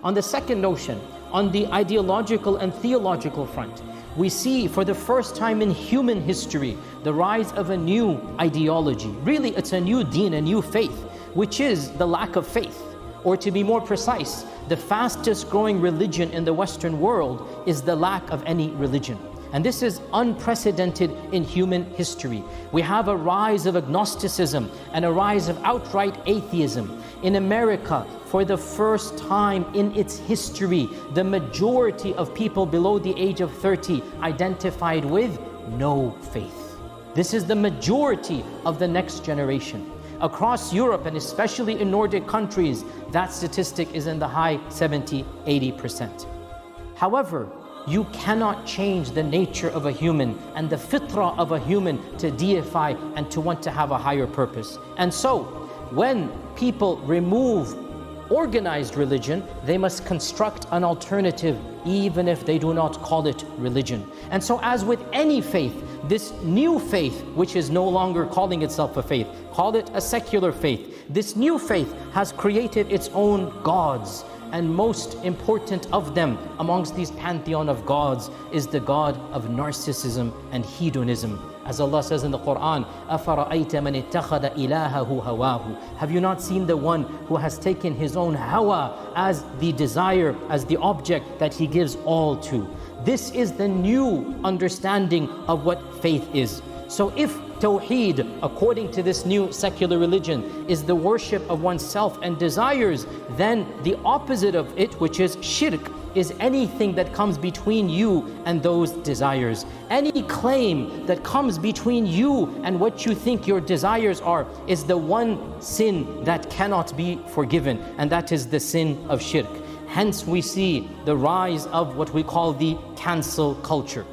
On the second notion, on the ideological and theological front, we see for the first time in human history the rise of a new ideology. Really, it's a new deen, a new faith, which is the lack of faith. Or to be more precise, the fastest growing religion in the Western world is the lack of any religion. And this is unprecedented in human history. We have a rise of agnosticism and a rise of outright atheism. In America, for the first time in its history, the majority of people below the age of 30 identified with no faith. This is the majority of the next generation. Across Europe, and especially in Nordic countries, that statistic is in the high 70–80%. However, you cannot change the nature of a human and the fitrah of a human to deify and to want to have a higher purpose. And so, when people remove organized religion, they must construct an alternative, even if they do not call it religion. And so, as with any faith, this new faith, which is no longer calling itself a faith, call it a secular faith, this new faith has created its own gods. And most important of them amongst these pantheon of gods is the god of narcissism and hedonism. As Allah says in the Quran, أَفَرَأَيْتَ مَنِ اتَّخَذَ إِلَهَهُ هَوَاهُ. Have you not seen the one who has taken his own hawa as the desire, as the object that he gives all to? This is the new understanding of what faith is. So if Tawheed, according to this new secular religion, is the worship of oneself and desires, then the opposite of it, which is shirk, is anything that comes between you and those desires. Any claim that comes between you and what you think your desires are is the one sin that cannot be forgiven, and that is the sin of shirk. Hence we see the rise of what we call the cancel culture.